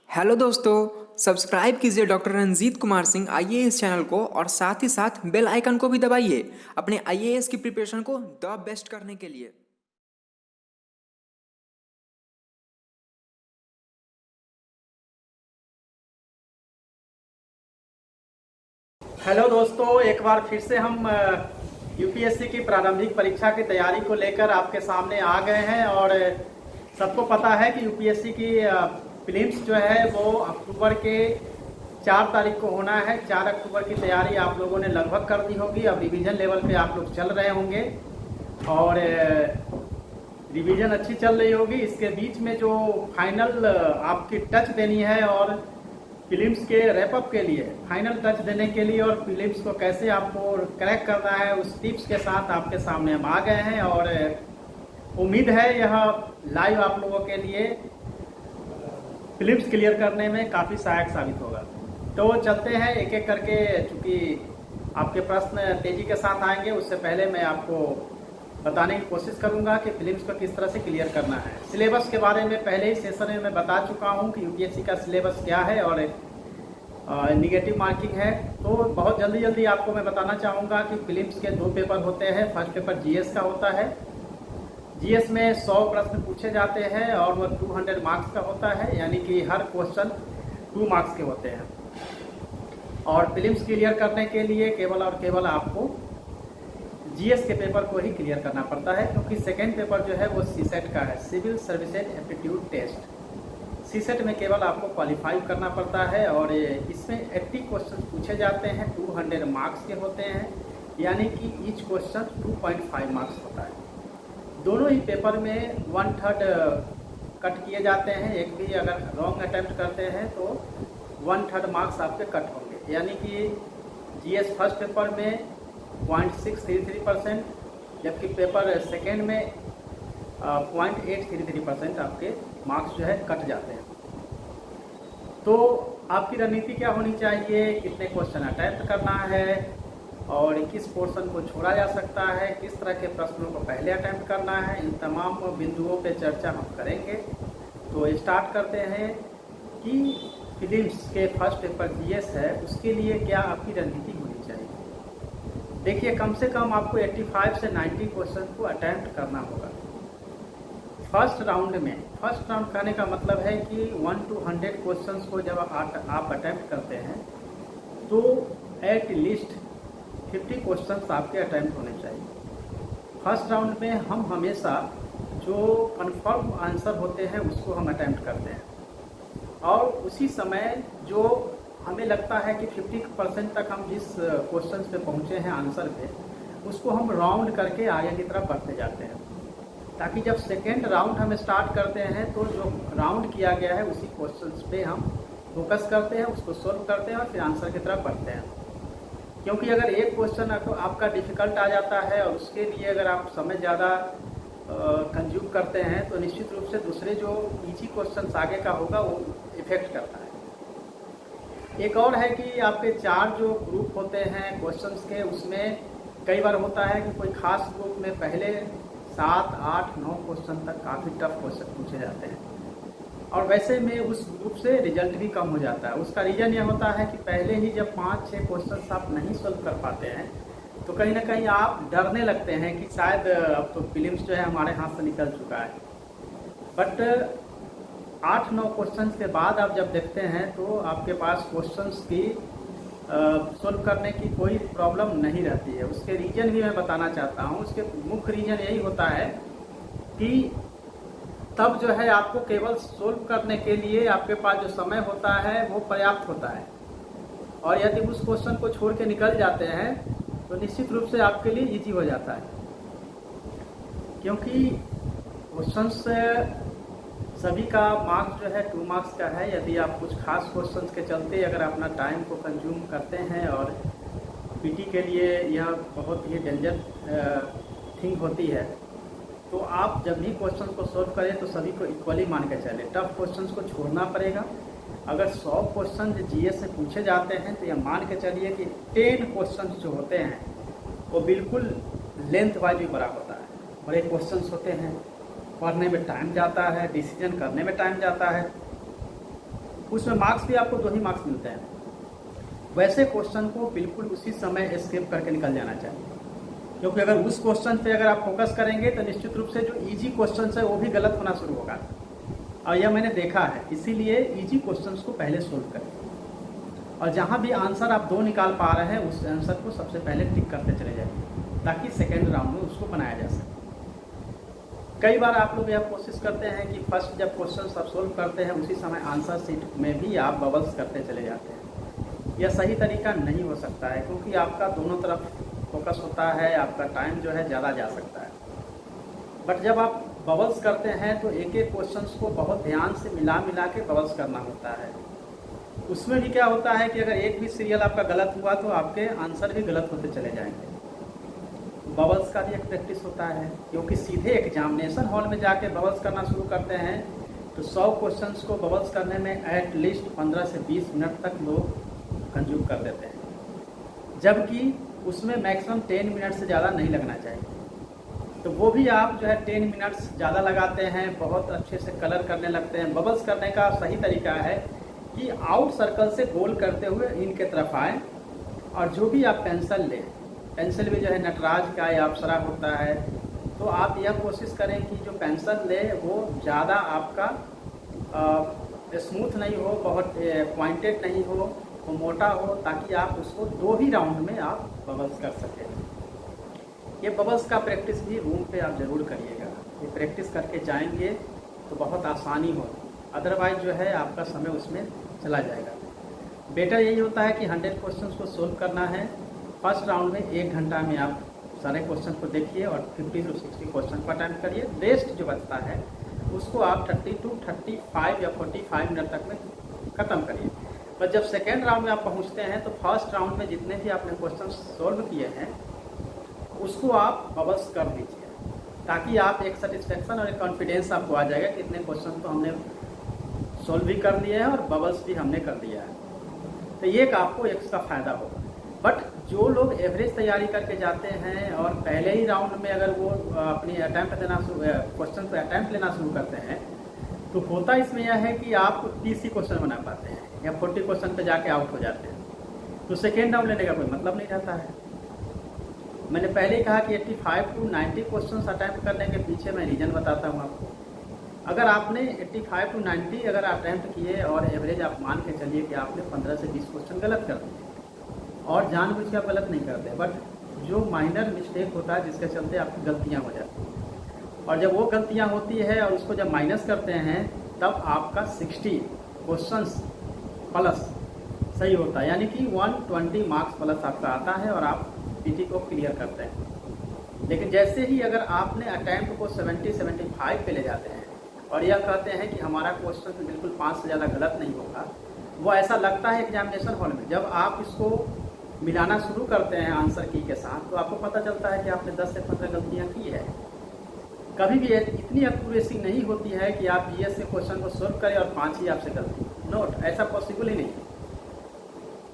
Hello दोस्तों, subscribe कीजिए doctor Ranjit Kumar Singh IAS channel को और साथ ही साथ बेल आइकन को भी दबाइए अपने आईएएस की प्रिपरेशन को द बेस्ट करने के लिए। हेलो दोस्तों, एक बार फिर से हम यूपीएससी की प्रारंभिक परीक्षा की तैयारी को लेकर आपके सामने आ गए हैं। और सबको पता है कि यूपीएससी की प्रीलिम्स जो है वो अक्टूबर के 4 तारीख को होना है। 4 अक्टूबर की तैयारी आप लोगों ने लगभग कर दी होगी। अब रिवीजन लेवल पे आप लोग चल रहे होंगे और रिवीजन अच्छी चल रही होगी। इसके बीच में जो फाइनल आपकी टच देनी है और प्रीलिम्स के रैपअप के लिए फाइनल टच देने के लिए और प्रीलिम्स को कैसे आपको क्रैक करना है उस टिप्स के साथ आपके सामने हम आ गए हैं। और उम्मीद है यह लाइव आप लोगों के लिए प्रीलिम्स क्लियर करने में काफ़ी सहायक साबित होगा। तो चलते हैं एक एक करके, चूँकि आपके प्रश्न तेज़ी के साथ आएंगे उससे पहले मैं आपको बताने की कोशिश करूंगा कि प्रीलिम्स को किस तरह से क्लियर करना है। सिलेबस के बारे में पहले ही सेशन में मैं बता चुका हूं कि यूपीएससी का सिलेबस क्या है और निगेटिव मार्किंग है। तो बहुत जल्दी आपको मैं बताना चाहूँगा कि प्रीलिम्स के 2 पेपर होते हैं। फर्स्ट पेपर जीएस का होता है। जीएस में 100 प्रश्न पूछे जाते हैं और वह 200 मार्क्स का होता है, यानी कि हर क्वेश्चन 2 मार्क्स के होते हैं। और प्रीलिम्स क्लियर करने के लिए केवल और केवल आपको जीएस के पेपर को ही क्लियर करना पड़ता है, क्योंकि सेकेंड पेपर जो है वो सीसेट का है, civil services aptitude test. CSAT में केवल आपको क्वालिफाई करना पड़ता है और इसमें 80 क्वेश्चन पूछे जाते हैं, 200 मार्क्स के होते हैं, यानी कि ईच क्वेश्चन 2.5 मार्क्स होता है। दोनों ही पेपर में 1/3 कट किए जाते हैं। एक भी अगर रॉन्ग अटैम्प्ट करते हैं तो 1/3 मार्क्स आपके कट होंगे, यानी कि जीएस फर्स्ट पेपर में 0.633%, जबकि पेपर सेकेंड में 0.833% आपके मार्क्स जो है कट जाते हैं। तो आपकी रणनीति क्या होनी चाहिए, कितने क्वेश्चन अटैम्प्ट करना है और किस पोर्शन को छोड़ा जा सकता है, किस तरह के प्रश्नों को पहले अटैम्प्ट करना है, इन तमाम बिंदुओं पे चर्चा हम करेंगे। तो स्टार्ट करते हैं कि प्रीलिम्स के फर्स्ट पेपर जीएस है उसके लिए क्या आपकी रणनीति होनी चाहिए। देखिए, कम से कम आपको 85 से 90 क्वेश्चन को अटैम्प्ट करना होगा फर्स्ट राउंड में। फर्स्ट राउंड कहने का मतलब है कि 1 to 100 क्वेश्चंस को जब आप अटैम्प्ट करते हैं तो एट लीस्ट 50 क्वेश्चंस आपके अटैम्प्ट होने चाहिए। फर्स्ट राउंड में हम हमेशा जो कंफर्म आंसर होते हैं उसको हम अटैम्प्ट करते हैं और उसी समय जो हमें लगता है कि 50% तक हम जिस क्वेश्चन पे पहुँचे हैं आंसर पे, उसको हम राउंड करके आगे की तरफ बढ़ते जाते हैं, ताकि जब सेकेंड राउंड हम स्टार्ट करते हैं तो जो राउंड किया गया है उसी क्वेश्चन पे हम फोकस करते हैं, उसको सोल्व करते हैं और फिर आंसर की तरफ बढ़ते हैं। क्योंकि अगर एक क्वेश्चन आपका डिफ़िकल्ट आ जाता है और उसके लिए अगर आप समय ज़्यादा कंज्यूम करते हैं तो निश्चित रूप से दूसरे जो इजी क्वेश्चन आगे का होगा वो इफेक्ट करता है। एक और है कि आपके 4 जो ग्रुप होते हैं क्वेश्चंस के, उसमें कई बार होता है कि कोई खास ग्रुप में पहले 7, 8, 9 क्वेश्चन तक काफ़ी टफ क्वेश्चन पूछे जाते हैं और वैसे में उस ग्रुप से रिजल्ट भी कम हो जाता है। उसका रीज़न यह होता है कि पहले ही जब 5-6 क्वेश्चन आप नहीं सॉल्व कर पाते हैं तो कहीं ना कहीं आप डरने लगते हैं कि शायद अब तो प्रीलिम्स जो है हमारे हाथ से निकल चुका है। बट 8-9 क्वेश्चंस के बाद आप जब देखते हैं तो आपके पास क्वेश्चंस की सॉल्व करने की कोई प्रॉब्लम नहीं रहती है। उसके रीज़न भी मैं बताना चाहता हूँ। उसके मुख्य रीज़न यही होता है कि तब जो है आपको केवल सॉल्व करने के लिए आपके पास जो समय होता है वो पर्याप्त होता है, और यदि उस क्वेश्चन को छोड़ के निकल जाते हैं तो निश्चित रूप से आपके लिए ईजी हो जाता है, क्योंकि क्वेश्चंस सभी का मार्क्स जो है 2 मार्क्स का है। यदि आप कुछ खास क्वेश्चंस के चलते अगर अपना टाइम को कंज्यूम करते हैं, और पीटी के लिए यह बहुत ही डेंजर थिंग होती है, तो आप जब भी क्वेश्चन को सॉल्व करें तो सभी को इक्वली मान के चले। टफ क्वेश्चंस को छोड़ना पड़ेगा। अगर 100 क्वेश्चन जीएस से पूछे जाते हैं तो यह मान के चलिए कि 10 क्वेश्चन जो होते हैं वो बिल्कुल लेंथ वाइज भी बड़ा होता है। बड़े क्वेश्चंस होते हैं, पढ़ने में टाइम जाता है, डिसीजन करने में टाइम जाता है। उसमें मार्क्स भी आपको 2 ही मार्क्स मिलते हैं। वैसे क्वेश्चन को बिल्कुल उसी समय स्किप करके निकल जाना चाहिए, क्योंकि अगर उस क्वेश्चन पे अगर आप फोकस करेंगे तो निश्चित रूप से जो इजी क्वेश्चन है वो भी गलत होना शुरू होगा, और यह मैंने देखा है। इसीलिए इजी क्वेश्चंस को पहले सोल्व करें, और जहाँ भी आंसर आप 2 निकाल पा रहे हैं उस आंसर को सबसे पहले टिक करते चले जाइए, ताकि सेकेंड राउंड में उसको बनाया जा सके। कई बार आप लोग यह कोशिश करते हैं कि फर्स्ट जब क्वेश्चन आप सोल्व करते हैं उसी समय आंसर शीट में भी आप बबल्स करते चले जाते हैं। यह सही तरीका नहीं हो सकता है, क्योंकि आपका दोनों तरफ फोकस होता है, आपका टाइम जो है ज़्यादा जा सकता है। बट जब आप बबल्स करते हैं तो एक एक क्वेश्चंस को बहुत ध्यान से मिला मिला के बबल्स करना होता है। उसमें भी क्या होता है कि अगर एक भी सीरियल आपका गलत हुआ तो आपके आंसर भी गलत होते चले जाएंगे। बबल्स का भी एक प्रैक्टिस होता है, क्योंकि सीधे एग्जामिनेशन हॉल में जाके बबल्स करना शुरू करते हैं तो 100 क्वेश्चंस को बबल्स करने में एटलीस्ट 15 से 20 मिनट तक लोग कंज्यूम कर देते हैं, जबकि उसमें मैक्सिमम 10 मिनट से ज़्यादा नहीं लगना चाहिए। तो वो भी आप जो है 10 मिनट्स ज़्यादा लगाते हैं, बहुत अच्छे से कलर करने लगते हैं। बबल्स करने का सही तरीका है कि आउट सर्कल से गोल करते हुए इनके तरफ आए, और जो भी आप पेंसिल लें, पेंसिल भी जो है नटराज का या अप्सरा होता है, तो आप यह कोशिश करें कि जो पेंसिल ले वो ज़्यादा आपका स्मूथ नहीं हो, बहुत पॉइंटेड नहीं हो, वो मोटा हो, ताकि आप उसको 2 ही राउंड में आप बबल्स कर सकें। ये बबल्स का प्रैक्टिस भी रूम पे आप ज़रूर करिएगा। ये प्रैक्टिस करके जाएंगे तो बहुत आसानी होगी, अदरवाइज जो है आपका समय उसमें चला जाएगा। बेटर यही होता है कि 100 क्वेश्चंस को सोल्व करना है। फर्स्ट राउंड में 1 घंटा में आप सारे क्वेश्चन को देखिए और 50 से 60 क्वेश्चन को अटेम्प्ट करिए। रेस्ट जो बचता है उसको आप 30 to 35 या 45 मिनट तक में ख़त्म करिए। पर जब सेकेंड राउंड में आप पहुंचते हैं तो फर्स्ट राउंड में जितने भी आपने क्वेश्चन सॉल्व किए हैं उसको आप बबल्स कर दीजिए, ताकि आप एक सेटिस्फेक्शन और एक कॉन्फिडेंस आपको आ जाएगा कि इतने क्वेश्चन तो हमने सॉल्व भी कर दिए हैं और बबल्स भी हमने कर दिया है। तो ये एक आपको एक्स्ट्रा फ़ायदा होगा। बट जो लोग एवरेज तैयारी करके जाते हैं और पहले ही राउंड में अगर वो अपनी अटैम्प्ट देना क्वेश्चन पे अटैम्प्ट लेना शुरू करते हैं, तो होता इसमें यह है कि आप 30 ही क्वेश्चन बना पाते हैं या 40 क्वेश्चन पे जाके आउट हो जाते हैं, तो सेकेंड राउंड लेने का कोई मतलब नहीं रहता है। मैंने पहले ही कहा कि 85 to 90 क्वेश्चन अटैम्प्ट करने के पीछे मैं रीज़न बताता हूँ आपको। अगर आपने 85 to 90 अगर अटैम्प्ट किए और एवरेज आप मान के चलिए कि आपने 15 से 20 क्वेश्चन गलत कर दिए, और जानबूझ के आप गलत नहीं करते, बट जो माइनर मिस्टेक होता है जिसके चलते आपकी गलतियाँ हो जाती हैं, और जब वो गलतियाँ होती है और उसको जब माइनस करते हैं तब आपका 60 क्वेश्चंस प्लस सही होता है, यानी कि 120 मार्क्स प्लस आपका आता है और आप पीटी को क्लियर करते हैं। लेकिन जैसे ही अगर आपने अटैम्प्ट को 70-75 पे ले जाते हैं और यह कहते हैं कि हमारा क्वेश्चन बिल्कुल 5 से ज़्यादा गलत नहीं होगा, वो ऐसा लगता है एग्जामिनेशन हॉल में। जब आप इसको मिलाना शुरू करते हैं आंसर की के साथ, तो आपको पता चलता है कि आपने 10 से 15 गलतियाँ की है। कभी भी इतनी एक्यूरेसी नहीं होती है कि आप जीएस के क्वेश्चन को सोल्व करें और 5 ही आपसे गलती। नोट, ऐसा पॉसिबल ही नहीं है।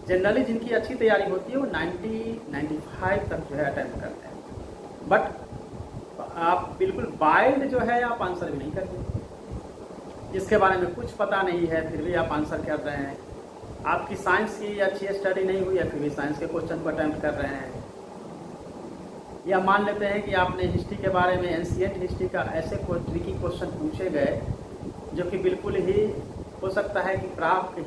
जनरली जिनकी अच्छी तैयारी होती है वो 90-95 तक जो है अटैम्प्ट करते हैं, बट आप बिल्कुल वाइल्ड जो है आप आंसर भी नहीं करते, जिसके बारे में कुछ पता नहीं है फिर भी आप आंसर कर रहे हैं। आपकी साइंस की अच्छी स्टडी नहीं हुई है फिर भी साइंस के क्वेश्चन को अटैम्प्ट कर रहे हैं। या मान लेते हैं कि आपने हिस्ट्री के बारे में, एंशिएंट हिस्ट्री का ऐसे कोई ट्रिकी क्वेश्चन पूछे गए जो कि बिल्कुल ही हो सकता है कि प्राप्त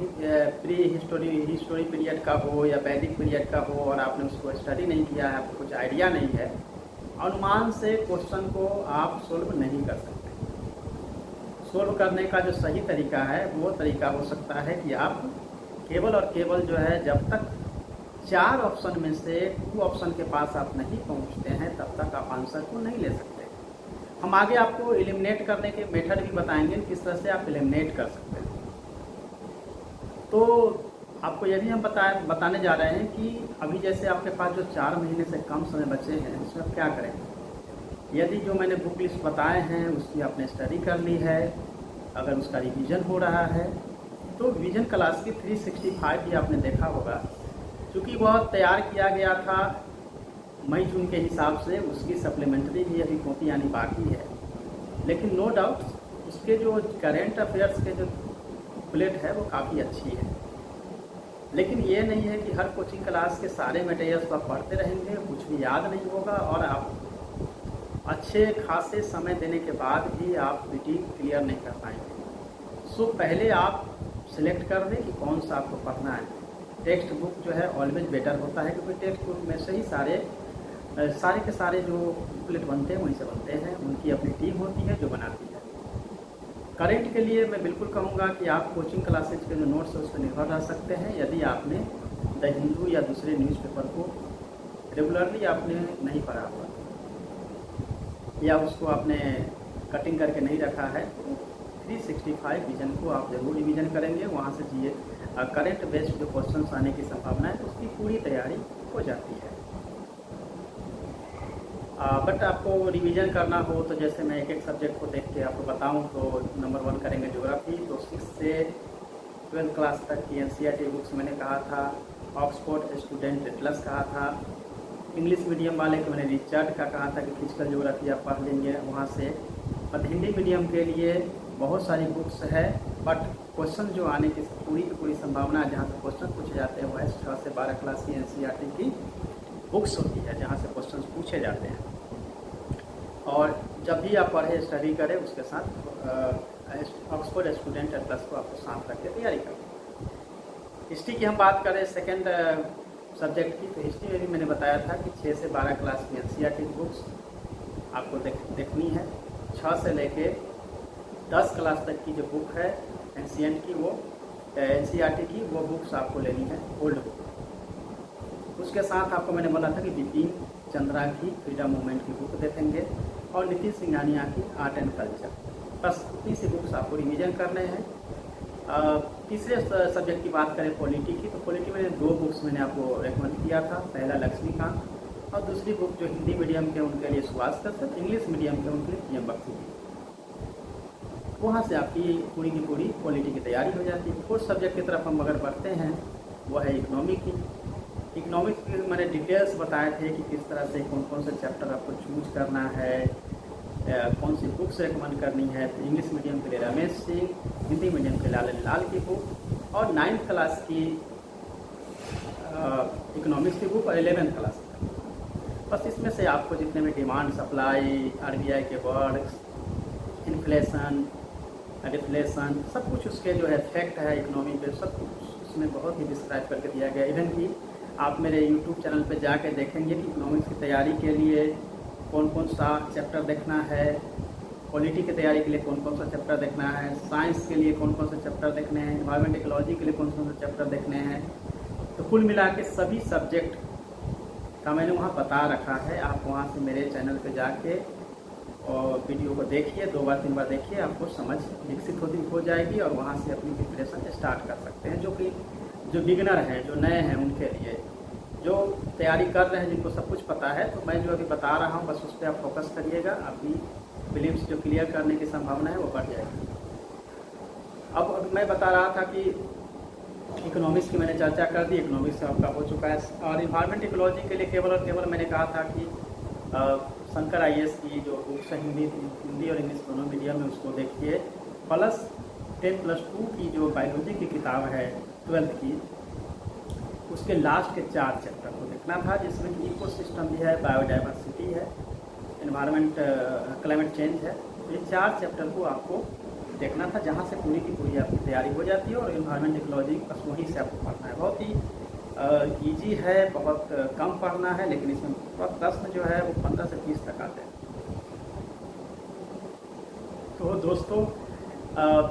प्री हिस्टोरी पीरियड का हो या वैदिक पीरियड का हो, और आपने उसको स्टडी नहीं किया है, आपको कुछ आइडिया नहीं है, अनुमान से क्वेश्चन को आप सोल्व नहीं कर सकते। सोल्व करने का जो सही तरीका है वो तरीका हो सकता है कि आप केवल और केवल जो है जब तक 4 ऑप्शन में से 2 ऑप्शन के पास आप नहीं पहुंचते हैं तब तक आप आंसर को नहीं ले सकते। हम आगे आपको एलिमिनेट करने के मेथड भी बताएंगे किस तरह से आप एलिमिनेट कर सकते हैं। तो आपको यह भी हम बताने जा रहे हैं कि अभी जैसे आपके पास जो 4 महीने से कम समय बचे हैं उसमें आप क्या करें। यदि जो मैंने बुक लिस्ट बताए हैं उसकी आपने स्टडी कर ली है, अगर उसका रिवीजन हो रहा है तो विजन क्लास की 365 भी आपने देखा होगा, क्योंकि वह तैयार किया गया था मई जून के हिसाब से, उसकी सप्लीमेंट्री भी अभी कॉपी आनी बाकी है। लेकिन नो डाउट उसके जो करेंट अफेयर्स के जो बुलेट है वो काफ़ी अच्छी है। लेकिन ये नहीं है कि हर कोचिंग क्लास के सारे मटेरियल्स को आप पढ़ते रहेंगे, कुछ भी याद नहीं होगा और आप अच्छे खासे समय देने के बाद भी आप पीटी क्लियर नहीं कर पाएंगे। सो पहले आप सिलेक्ट कर दें कि कौन सा आपको पढ़ना है। टेक्स्ट बुक जो है ऑलवेज बेटर होता है, क्योंकि टेक्स्ट बुक में से ही सारे के सारे जो बुकलेट बनते हैं वहीं से बनते हैं, उनकी अपनी टीम होती है जो बनाती है। करेंट के लिए मैं बिल्कुल कहूँगा कि आप कोचिंग क्लासेज के जो नोट्स है उस पर निर्भर रह सकते हैं। यदि आपने द हिंदू या दूसरे न्यूज़पेपर को रेगुलरली आपने नहीं पढ़ा हुआ या उसको आपने कटिंग करके नहीं रखा है, तो 365 विजन को आप ज़रूर रिवीजन करेंगे। वहाँ से जी करेंट बेस्ड जो क्वेश्चंस आने की संभावना है उसकी पूरी तैयारी हो जाती है। बट आपको रिवीजन करना हो तो जैसे मैं एक एक सब्जेक्ट को देख के आपको बताऊं तो नंबर 1 करेंगे ज्योग्राफी। तो 6 से 12th क्लास तक की NCERT बुक्स मैंने कहा था, ऑक्सफोर्ड स्टूडेंट एटलस कहा था। इंग्लिश मीडियम वाले को मैंने रिचर्ड का कहा था कि फिजिकल ज्योग्राफी आप पढ़ लेंगे वहाँ से। बट हिंदी मीडियम के लिए बहुत सारी बुक्स है, बट क्वेश्चन जो आने की पूरी संभावना है, जहाँ से क्वेश्चन पूछे जाते हैं वह 6 से 12 क्लास की NCERT की बुक्स होती है, जहाँ से क्वेश्चन पूछे जाते हैं। और जब भी आप पढ़े स्टडी करें उसके साथ ऑक्सफोर्ड स्टूडेंट एटलस को आपको साथ रख के तैयारी करें। हिस्ट्री की हम बात करें सेकेंड सब्जेक्ट की, तो हिस्ट्री में भी मैंने बताया था कि 6 से 12 क्लास की NCERT की बुक्स आपको देखनी है। 6 से लेके 10 क्लास तक की जो बुक है एंशिएंट की वो NCERT की वो बुक्स आपको लेनी है, ओल्ड बुक। उसके साथ आपको मैंने बोला था कि बिपिन चंद्रा की फ्रीडम मूवमेंट की बुक देखेंगे और नितिन सिंघानिया की आर्ट एंड कल्चर। बस इतनी सी बुक्स आपको रिवीजन करने हैं। तीसरे सब्जेक्ट की बात करें पॉलिटी की, तो पॉलिटी में 2 बुक्स मैंने आपको रेकमेंड किया था। पहला लक्ष्मीकांत और दूसरी बुक जो हिंदी मीडियम के उनके लिए सुभाष कश्यप, इंग्लिश मीडियम के उनके लिए PM बख्शी की। वहाँ से आपकी पूरी की पूरी पॉलिटी की तैयारी हो जाती है। फोर्थ सब्जेक्ट की तरफ हम अगर बढ़ते हैं वो है इकोनॉमिक की। इकोनॉमिक्स में मैंने डिटेल्स बताए थे कि किस तरह से कौन कौन से चैप्टर आपको चूज करना है, कौन सी बुक्स रिकमेंड करनी है। तो इंग्लिश मीडियम के लिए रमेश सिंह, हिंदी मीडियम के लिए लाल की बुक और 9th क्लास की इकोनॉमिक्स की बुक और 11th क्लास की। बस इसमें से आपको जितने भी डिमांड सप्लाई, RBI के वर्ड्स, इन्फ्लेशन, डिफ्लेशन, सब कुछ उसके जो है फैक्ट है इकोनॉमी पे, सब कुछ उसमें बहुत ही डिस्क्राइब करके दिया गया। इवन कि आप मेरे YouTube चैनल पे जाके देखेंगे कि इकोनॉमिक्स की तैयारी के लिए कौन कौन सा चैप्टर देखना है, पॉलिटी की तैयारी के लिए कौन कौन सा चैप्टर देखना है, साइंस के लिए कौन कौन से चैप्टर देखने हैं, एनवायरमेंट इकोलॉजी के लिए कौन कौन से चैप्टर देखने हैं। तो कुल मिला के सभी सब्जेक्ट का मैंने वहाँ बता रखा है। आप वहाँ से मेरे चैनल पे जाके और वीडियो को देखिए, 2 बार 3 बार देखिए, आपको समझ विकसित हो जाएगी और वहाँ से अपनी प्रिपरेशन स्टार्ट कर सकते हैं। जो बिगिनर हैं, जो नए हैं, उनके लिए, जो तैयारी कर रहे हैं, जिनको सब कुछ पता है, तो मैं जो अभी बता रहा हूँ बस उस पर आप फोकस करिएगा। अपनी फिल्म्स जो क्लियर करने की संभावना है वो बढ़ जाएगी। अब मैं बता रहा था कि इकोनॉमिक्स की मैंने चर्चा कर दी, इकोनॉमिक्स आपका हो चुका है। और इन्वायरमेंट इकोलॉजी के लिए केवल और केवल मैंने कहा था कि शंकर IAS की जो बुक्स है हिंदी और इंग्लिश दोनों मीडियम में उसको देखिए, प्लस 10+2 की जो बायोलॉजी की किताब है 12th की, उसके लास्ट के 4 चैप्टर को देखना था, जिसमें कि इकोसिस्टम भी है, बायोडाइवर्सिटी है, एनवायरनमेंट क्लाइमेट चेंज है। ये 4 चैप्टर को आपको देखना था, जहाँ से पूरी की पूरी आपकी तैयारी हो जाती है। और एनवायरनमेंट इकोलॉजी बस वहीं से आपको पढ़ना है। बहुत ही ईजी है, बहुत कम पढ़ना है, लेकिन इसमें प्रश्न जो है वो 15 से 30 तक आते हैं। तो दोस्तों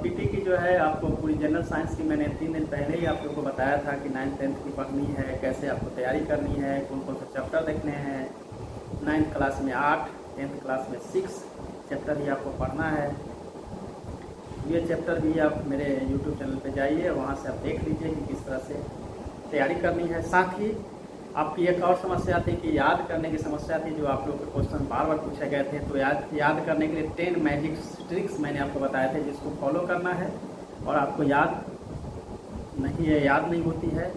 पीटी की जो है आपको पूरी जनरल साइंस की मैंने 3 दिन पहले ही आप लोगों को बताया था कि 9th 10th की पढ़नी है, कैसे आपको तैयारी करनी है, कौन कौन से चैप्टर देखने हैं। 9th क्लास में 8, 10th क्लास में 6 चैप्टर ही आपको पढ़ना है। ये चैप्टर भी आप मेरे YouTube चैनल पे जाइए, वहाँ से आप देख लीजिए कि किस तरह से तैयारी करनी है। साथ ही आपकी एक और समस्या थी कि याद करने की समस्या थी, जो आप लोग के क्वेश्चन बार बार पूछे गए थे। तो याद करने के लिए 10 मैजिक ट्रिक्स मैंने आपको बताए थे, जिसको फॉलो करना है और आपको याद नहीं होती है,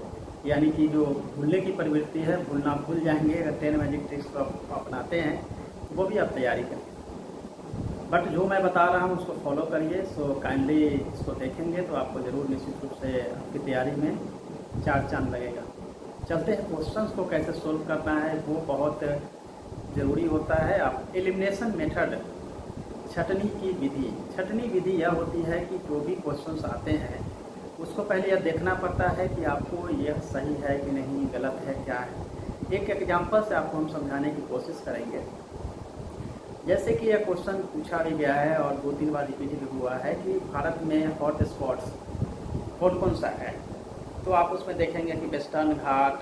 यानी कि जो भूलने की प्रवृत्ति है, भूलना भूल जाएंगे। अगर 10 मैजिक ट्रिक्स को आप अपनाते हैं तो वो भी आप तैयारी करें। बट जो मैं बता रहा हूँ उसको फॉलो करिए। सो काइंडली इसको देखेंगे तो आपको ज़रूर निश्चित रूप से आपकी तैयारी में चार चांद लगेगा। चलते हैं क्वेश्चंस को कैसे सोल्व करना है, वो बहुत ज़रूरी होता है। आप एलिमिनेशन मेथड, छटनी की विधि। छटनी विधि यह होती है कि जो भी क्वेश्चंस आते हैं उसको पहले यह देखना पड़ता है कि आपको यह सही है कि नहीं, गलत है, क्या है। एक एग्जांपल से आपको हम समझाने की कोशिश करेंगे। जैसे कि यह क्वेश्चन पूछा भी गया है और 2-3 बार रिपीट भी हुआ है कि भारत में हॉट स्पॉट्स कौन कौन सा है। तो आप उसमें देखेंगे कि वेस्टर्न घाट,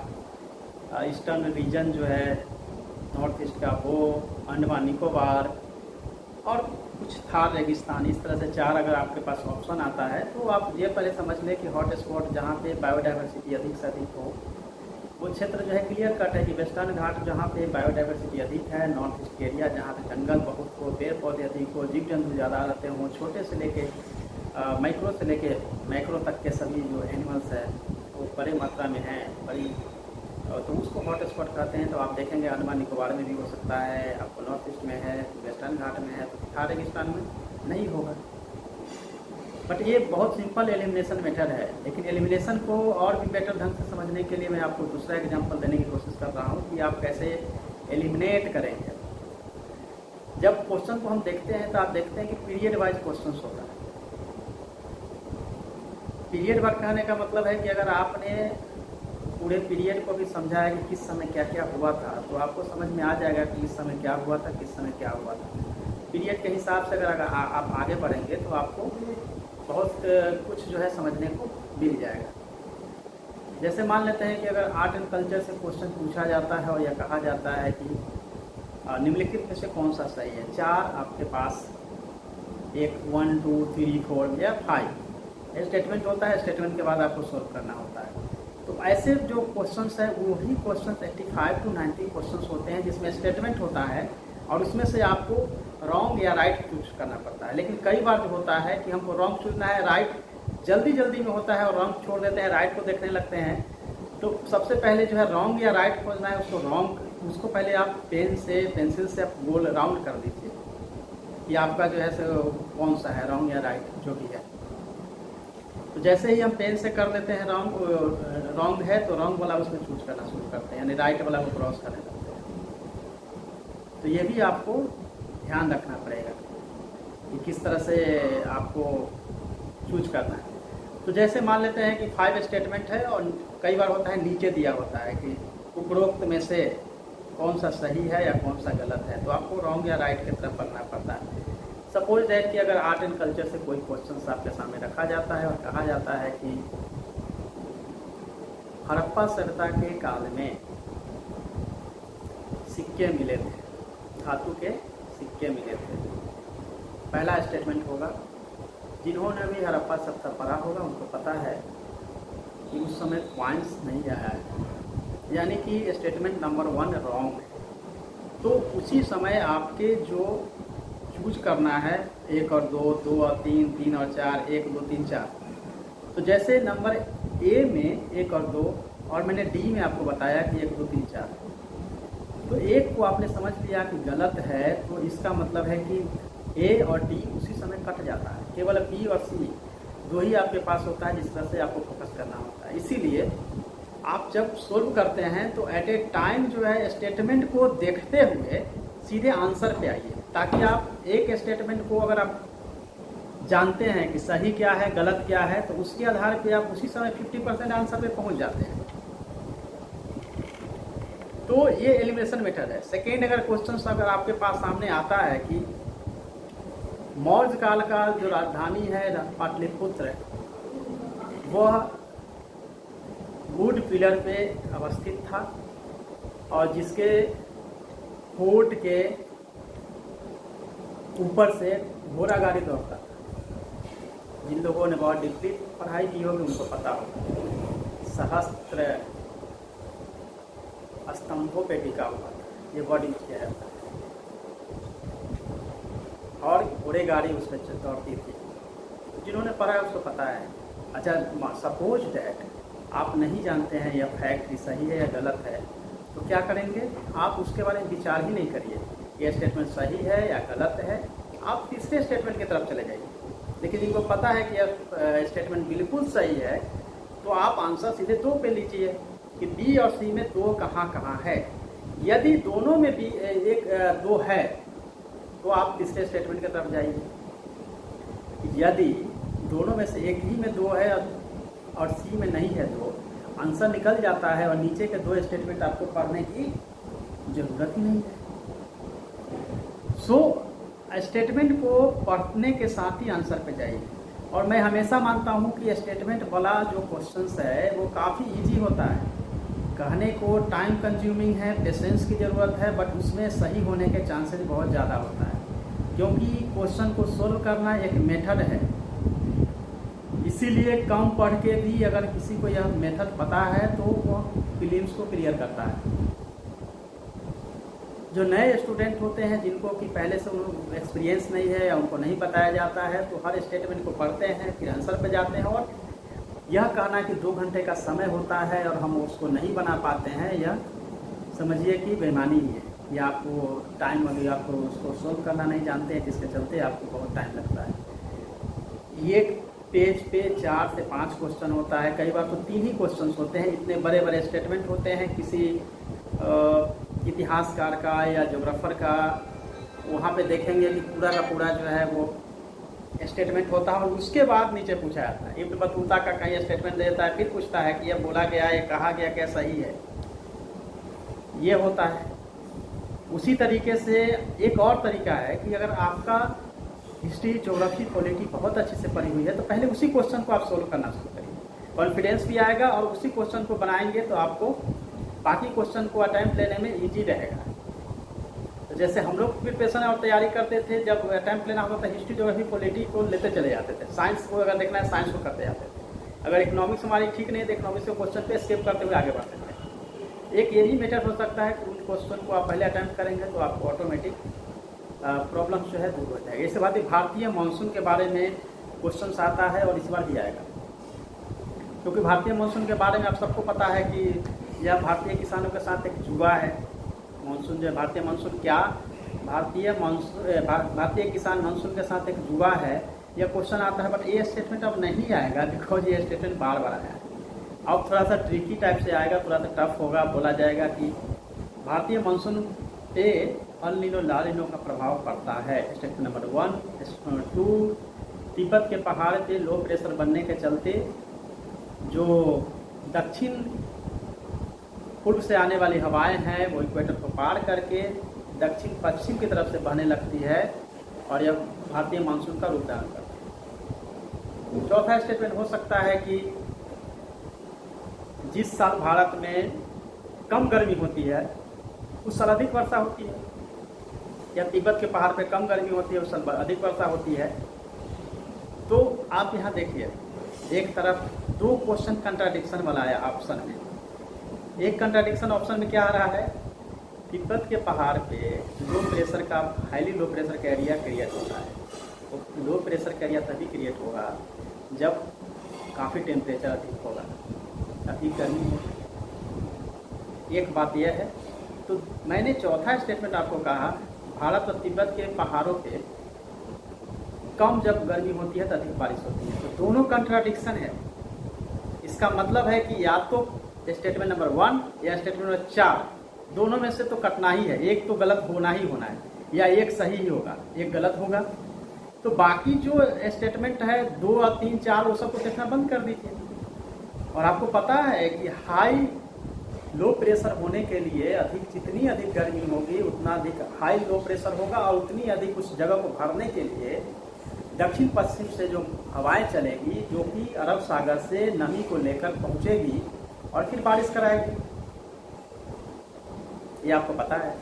ईस्टर्न रीजन जो है नॉर्थ ईस्ट का, वो अंडमान निकोबार और कुछ थार रेगिस्तान, इस तरह से 4 अगर आपके पास ऑप्शन आता है तो आप ये पहले समझ लें कि हॉट स्पॉट जहाँ पे बायोडाइवर्सिटी अधिक से अधिक हो वो क्षेत्र जो है क्लियर कट है कि वेस्टर्न घाट जहाँ पे बायोडाइवर्सिटी अधिक है, नॉर्थ ईस्ट एरिया जहाँ पे जंगल बहुत हो, पेड़ पौधे अधिक हो, जीव जंतु ज़्यादा रहते हों, छोटे से लेके माइक्रो से लेके मैक्रो तक के सभी जो एनिमल्स हैं वो बड़े मात्रा में हैं, बड़ी, तो उसको हॉट स्पॉट कहते हैं। तो आप देखेंगे अंडमान निकोबार में भी हो सकता है, आपको नॉर्थ ईस्ट में है, वेस्टर्न घाट में है, तो थार रेगिस्तान में नहीं होगा। बट ये बहुत सिंपल एलिमिनेशन मेथड है, लेकिन एलिमिनेशन को और भी बेटर ढंग से समझने के लिए मैं आपको दूसरा एग्जांपल देने की कोशिश कर रहा हूँ कि आप कैसे एलिमिनेट करेंगे। जब क्वेश्चन को हम देखते हैं तो आप देखते हैं कि पीरियड वाइज क्वेश्चन होता है। पीरियड वाइज कहने का मतलब है कि अगर आपने पूरे पीरियड को भी समझा है कि किस समय क्या क्या हुआ था, तो आपको समझ में आ जाएगा कि इस समय क्या हुआ था, किस समय क्या हुआ था। पीरियड के हिसाब से अगर आप आगे बढ़ेंगे तो आपको बहुत कुछ जो है समझने को मिल जाएगा। जैसे मान लेते हैं कि अगर आर्ट एंड कल्चर से क्वेश्चन पूछा जाता है और यह कहा जाता है कि निम्नलिखित में से कौन सा सही है। 4 आपके पास, एक 1 2 3 4 या 5 स्टेटमेंट होता है, स्टेटमेंट के बाद आपको सोल्व करना होता है। तो ऐसे जो क्वेश्चंस है वही क्वेश्चंस 85 to 90 क्वेश्चंस होते हैं जिसमें स्टेटमेंट होता है और उसमें से आपको रॉन्ग या राइट चूज करना पड़ता है। लेकिन कई बार जो होता है कि हमको रॉन्ग चुनना है, राइट जल्दी जल्दी में होता है और रॉन्ग छोड़ देते हैं, राइट को देखने लगते हैं। तो सबसे पहले जो है रॉन्ग या राइट खोजना है, उसको पहले आप पेंसिल से आप गोल राउंड कर दीजिए कि आपका जो है सो कौन सा है, रॉन्ग या राइट जो भी है। तो जैसे ही हम पेन से कर लेते हैं रॉन्ग है तो रॉन्ग वाला उसमें चूज करना शुरू करते हैं, यानी राइट वाला को क्रॉस करने लगते हैं। तो ये भी आपको ध्यान रखना पड़ेगा कि किस तरह से आपको चूज करना है। तो जैसे मान लेते हैं कि 5 स्टेटमेंट है और कई बार होता है नीचे दिया होता है कि उपरोक्त में से कौन सा सही है या कौन सा गलत है, तो आपको रॉन्ग या राइट की तरफ बढ़ना पड़ता है। सपोज दैट कि अगर आर्ट एंड कल्चर से कोई क्वेश्चन आपके सामने रखा जाता है और कहा जाता है कि हड़प्पा सभ्यता के काल में सिक्के मिले थे, धातु के सिक्के मिले थे। पहला स्टेटमेंट होगा, जिन्होंने भी हड़प्पा सभ्यता पढ़ा होगा उनको पता है कि उस समय कॉइन्स नहीं आया है, यानी कि स्टेटमेंट नंबर 1 रॉन्ग है। तो उसी समय आपके जो चूज करना है 1 और 2, 2 और 3, 3 और 4, 1 2 3 4। तो जैसे नंबर ए में 1 और 2 और मैंने डी में आपको बताया कि 1 2 3 4, तो एक को आपने समझ लिया कि गलत है, तो इसका मतलब है कि ए और डी उसी समय कट जाता है, केवल बी और सी 2 ही आपके पास होता है जिस तरह से आपको फोकस करना होता है। इसीलिए आप जब सोल्व करते हैं तो एट ए टाइम जो है स्टेटमेंट को देखते हुए सीधे आंसर पे आइए, ताकि आप एक स्टेटमेंट को अगर आप जानते हैं कि सही क्या है गलत क्या है तो उसके आधार पे आप उसी समय 50% आंसर पे पहुंच जाते हैं। तो ये एलिमिनेशन मेथड है। सेकेंड, अगर क्वेश्चन अगर आपके पास सामने आता है कि मौर्य काल का जो राजधानी है पाटलिपुत्र, वह वुड पिलर पे अवस्थित था और जिसके फोर्ट के ऊपर से घोड़ा गाड़ी दौड़ता था। जिन लोगों ने बहुत डीपली पढ़ाई की होगी उनको पता होगा। सहस्त्र स्तंभों पे टिका हुआ था, ये बॉडी किया जाता है और घोड़े गाड़ी उसमें दौड़ती थी। जिन्होंने पढ़ा है उसको पता है। अच्छा, सपोज दैट आप नहीं जानते हैं यह फैक्ट सही है या गलत है, तो क्या करेंगे, आप उसके बारे में विचार ही नहीं करिए, ये स्टेटमेंट सही है या गलत है। आप तीसरे स्टेटमेंट की तरफ चले जाइए। लेकिन जिनको पता है कि यह स्टेटमेंट बिल्कुल सही है, तो आप आंसर सीधे 2 पे लीजिए कि बी और सी में 2 कहाँ कहाँ है। यदि दोनों में भी 2 है तो आप तीसरे स्टेटमेंट की तरफ जाइए। यदि दोनों में से एक ही में 2 है और सी में नहीं है, तो आंसर निकल जाता है और नीचे के 2 स्टेटमेंट आपको पढ़ने की जरूरत ही नहीं है। स्टेटमेंट को पढ़ने के साथ ही आंसर पे जाइए। और मैं हमेशा मानता हूँ कि स्टेटमेंट वाला जो क्वेश्चंस है वो काफ़ी इजी होता है। कहने को टाइम कंज्यूमिंग है, पेशेंस की ज़रूरत है, बट उसमें सही होने के चांसेस बहुत ज़्यादा होता है, क्योंकि क्वेश्चन को सोल्व करना एक मेथड है। इसीलिए कम पढ़ के भी अगर किसी को यह मेथड पता है तो वो प्रीलिम्स को क्लियर करता है। जो नए स्टूडेंट होते हैं, जिनको कि पहले से उनको एक्सपीरियंस नहीं है या उनको नहीं बताया जाता है, तो हर स्टेटमेंट को पढ़ते हैं, फिर आंसर पे जाते हैं, और यह कहना कि 2 घंटे का समय होता है और हम उसको नहीं बना पाते हैं, यह समझिए कि बेईमानी ही है, या आपको टाइम अभी आपको उसको सोल्व करना नहीं जानते हैं, जिसके चलते आपको बहुत टाइम लगता है। एक पेज पे 4 से 5 क्वेश्चन होता है, कई बार तो 3 ही क्वेश्चन होते हैं। इतने बड़े बड़े स्टेटमेंट होते हैं किसी इतिहासकार का या ज्योग्राफर का। वहाँ पे देखेंगे कि पूरा का पूरा जो है वो स्टेटमेंट होता है और उसके बाद नीचे पूछा जाता है। इब्न बतूता का कहीं स्टेटमेंट देता है, फिर पूछता है कि यह बोला गया, ये कहा गया, क्या सही है, ये होता है। उसी तरीके से एक और तरीका है कि अगर आपका हिस्ट्री, ज्योग्राफी, पॉलिटी बहुत अच्छे से पढ़ी हुई है, तो पहले उसी क्वेश्चन को आप सोल्व करना शुरू करिए। कॉन्फिडेंस भी आएगा और उसी क्वेश्चन को बनाएंगे तो आपको बाकी क्वेश्चन को अटेम्प्ट लेने में ईजी रहेगा। तो जैसे हम लोग प्रिपरेशन और तैयारी करते थे, जब अटेम्प्ट लेना होता था, हिस्ट्री, ज्योग्राफी, पॉलिटी को लेते चले जाते थे। साइंस को अगर देखना है, साइंस को करते जाते थे। अगर इकोनॉमिक्स हमारी ठीक नहीं है तो इकोनॉमिक्स के क्वेश्चन पे स्किप करते हुए आगे बढ़ते थे। एक यही मेथड हो सकता है कि उन क्वेश्चन को आप पहले अटेम्प्ट करेंगे तो आपको ऑटोमेटिक प्रॉब्लम जो है दूर हो जाएगी। इसके बाद भारतीय मानसून के बारे में क्वेश्चन आता है और इस बार भी आएगा, क्योंकि भारतीय मानसून के बारे में आप सबको पता है कि यह भारतीय किसानों के साथ एक जुआ है। मानसून जो है, भारतीय मानसून क्या, भारतीय किसान मानसून के साथ एक जुआ है, यह क्वेश्चन आता है। बट ये स्टेटमेंट अब नहीं आएगा, बिकॉज ये स्टेटमेंट बार बार आया है। अब थोड़ा सा ट्रिकी टाइप से आएगा, थोड़ा सा टफ होगा। बोला जाएगा कि भारतीय मानसून पे अल नीनो ला नीनो का प्रभाव पड़ता है। Statement number 1। Statement number 2, Tibet के पहाड़ पे लो प्रेशर बनने के चलते जो दक्षिण पूर्व से आने वाली हवाएं हैं वो इक्वेटर को पार करके दक्षिण पश्चिम की तरफ से बहने लगती है और यह भारतीय मानसून का रूप धारण करती है। चौथा स्टेटमेंट हो सकता है कि जिस साल भारत में कम गर्मी होती है उस साल अधिक वर्षा होती है, या तिब्बत के पहाड़ पे कम गर्मी होती है उस साल अधिक वर्षा होती है। तो आप यहाँ देखिए, एक तरफ 2 क्वेश्चन कंट्राडिक्शन वाला है ऑप्शन में। एक कंट्राडिक्शन ऑप्शन में क्या आ रहा है, तिब्बत के पहाड़ पे लो प्रेशर का, हाईली लो प्रेशर का एरिया क्रिएट होता है। तो लो प्रेशर का एरिया तभी क्रिएट होगा जब काफ़ी टेम्परेचर अधिक होगा, अधिक गर्मी होगी। एक बात यह है। तो मैंने चौथा स्टेटमेंट आपको कहा, भारत और तिब्बत के पहाड़ों पे कम जब गर्मी होती है तो अधिक बारिश होती है। तो दोनों कंट्राडिक्शन है। इसका मतलब है कि या तो स्टेटमेंट नंबर 1 या स्टेटमेंट नंबर 4, दोनों में से तो कटना ही है। एक तो गलत होना ही होना है, या एक सही ही होगा, एक गलत होगा। तो बाकी जो स्टेटमेंट है 2 और 3, 4 वो सब को देखना बंद कर दीजिए। और आपको पता है कि हाई लो प्रेशर होने के लिए जितनी अधिक गर्मी होगी उतना अधिक हाई लो प्रेशर होगा, और उतनी अधिक उस जगह को भरने के लिए दक्षिण पश्चिम से जो हवाएं चलेगी, जो कि अरब सागर से नमी को लेकर पहुंचेगी और फिर बारिश कराएगी। ये आपको पता है।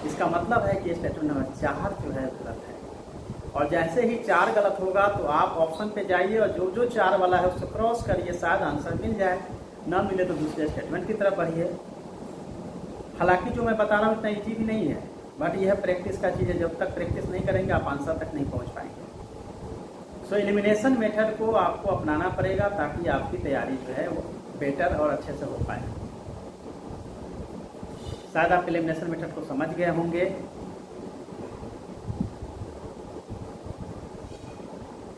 इसका मतलब है कि स्टेटमेंट नंबर 4 जो है गलत है। और जैसे ही 4 गलत होगा तो आप ऑप्शन पे जाइए और जो जो 4 वाला है उसको क्रॉस करिए, शायद आंसर मिल जाए। ना मिले तो दूसरे स्टेटमेंट की तरफ बढ़िए। हालांकि जो मैं बता रहा हूँ इतना ईजी भी नहीं है, बट यह प्रैक्टिस का चीज़ है। जब तक प्रैक्टिस नहीं करेंगे आप आंसर तक नहीं पहुँच पाएंगे। सो एलिमिनेशन मेथड को आपको अपनाना पड़ेगा ताकि आपकी तैयारी जो है वो बेटर और अच्छे से हो पाए। शायद आप एलिमिनेशन मेथड को समझ गए होंगे।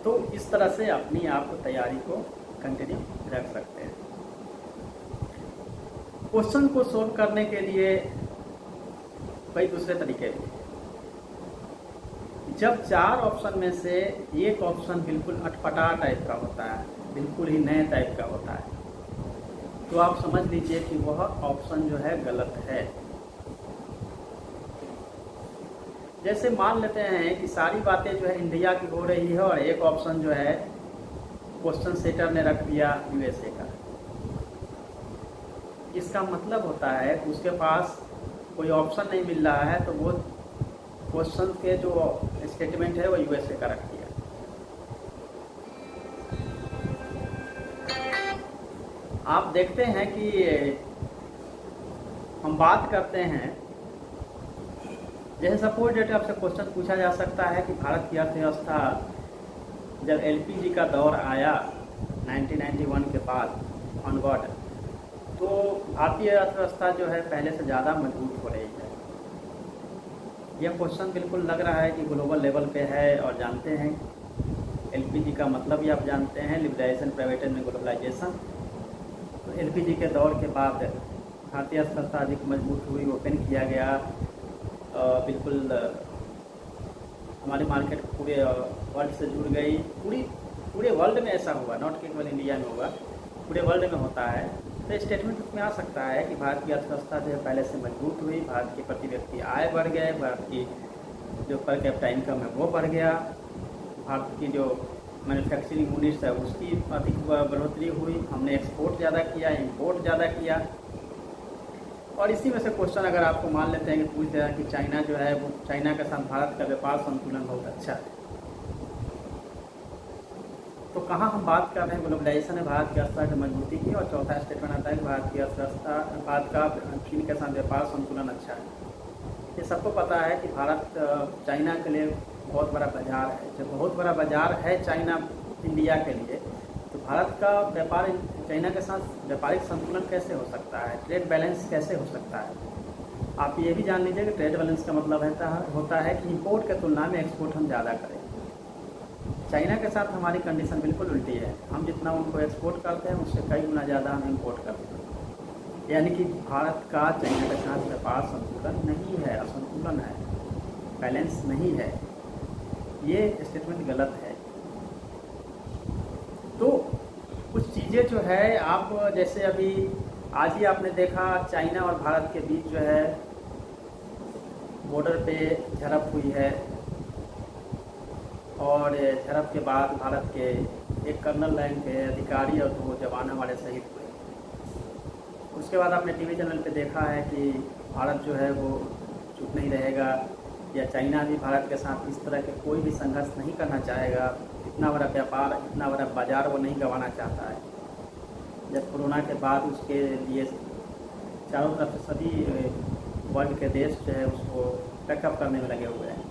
तो इस तरह से अपनी आप तैयारी को कंटिन्यू रख सकते हैं। क्वेश्चन को सोल्व करने के लिए कई दूसरे तरीके भी हैं। जब 4 ऑप्शन में से एक ऑप्शन बिल्कुल अटपटा टाइप का होता है, बिल्कुल ही नए टाइप का होता है, तो आप समझ लीजिए कि वह ऑप्शन जो है गलत है। जैसे मान लेते हैं कि सारी बातें जो है इंडिया की हो रही है और एक ऑप्शन जो है क्वेश्चन सेटर ने रख दिया यूएसए का। इसका मतलब होता है कि उसके पास कोई ऑप्शन नहीं मिल रहा है, तो वो क्वेश्चन के जो स्टेटमेंट है वो यूएसए का रख दिया। आप देखते हैं कि हम बात करते हैं, जैसे सपोज डेट आपसे क्वेश्चन पूछा जा सकता है कि भारत की अर्थव्यवस्था जब एलपीजी का दौर आया 1991 के बाद ऑनवर्ड, तो भारतीय अर्थव्यवस्था जो है पहले से ज़्यादा मजबूत हो रही है। यह क्वेश्चन बिल्कुल लग रहा है कि ग्लोबल लेवल पे है, और जानते हैं एलपीजी का मतलब भी आप जानते हैं, लिबरलाइजेशन प्राइवेटाइजेशन में ग्लोबलाइजेशन। तो एलपीजी के दौर के बाद भारतीय अर्थव्यवस्था अधिक मजबूत हुई, ओपन किया गया, बिल्कुल हमारी मार्केट पूरे वर्ल्ड से जुड़ गई। पूरे वर्ल्ड में ऐसा हुआ, नॉट केवल इंडिया में हुआ, पूरे वर्ल्ड में होता है। तो स्टेटमेंट उसमें आ सकता है कि भारत की अर्थव्यवस्था जो है पहले से मजबूत हुई, भारत के प्रति व्यक्ति आय बढ़ गए, भारत की जो पर कैपिटा इनकम है वो बढ़ गया, भारत की जो मैन्युफैक्चरिंग यूनिट्स है उसकी अधिक बढ़ोतरी हुई, हमने एक्सपोर्ट ज़्यादा किया, इंपोर्ट ज़्यादा किया। और इसी में से क्वेश्चन अगर आपको मान लेते हैं कि पूछ दिया कि चाइना जो है वो, चाइना के साथ भारत का व्यापार संतुलन बहुत अच्छा है, तो कहाँ हम बात कर रहे हैं ग्लोबलाइजेशन है भारत की अर्थव्यवस्था की मजबूती की, और चौथा स्टेटमेंट आता है कि भारत की अर्थव्यवस्था, भारत का चीन के साथ व्यापार संतुलन अच्छा है। ये सबको पता है कि भारत चाइना के लिए बहुत बड़ा बाजार है। जब बहुत बड़ा बाजार है चाइना इंडिया के लिए, तो भारत का व्यापार चाइना के साथ व्यापारिक संतुलन कैसे हो सकता है, ट्रेड बैलेंस कैसे हो सकता है। आप ये भी जान लीजिए कि ट्रेड बैलेंस का मतलब होता है कि इंपोर्ट के तुलना में एक्सपोर्ट हम ज़्यादा करें। चाइना के साथ हमारी कंडीशन बिल्कुल उल्टी है, हम जितना उनको एक्सपोर्ट करते हैं उससे कई गुना ज़्यादा हम इंपोर्ट करते हैं। यानी कि भारत का चाइना के साथ व्यापार संतुलन नहीं है, असंतुलन है, बैलेंस नहीं है। ये स्टेटमेंट गलत है। तो कुछ चीज़ें जो है आप, जैसे अभी आज ही आपने देखा चाइना और भारत के बीच जो है बॉर्डर पे झड़प हुई है, और झड़प के बाद भारत के एक कर्नल रैंक के अधिकारी और 2 जवान हमारे शहीद हुए। उसके बाद आपने टीवी चैनल पे देखा है कि भारत जो है वो चुप नहीं रहेगा, या चाइना भी भारत के साथ इस तरह के कोई भी संघर्ष नहीं करना चाहेगा। इतना बड़ा व्यापार, इतना बड़ा बाजार वो नहीं गंवाना चाहता है। जब कोरोना के बाद उसके लिए चारों तरफ से सभी वर्ल्ड के देश जो है उसको बैकअप करने में लगे हुए हैं।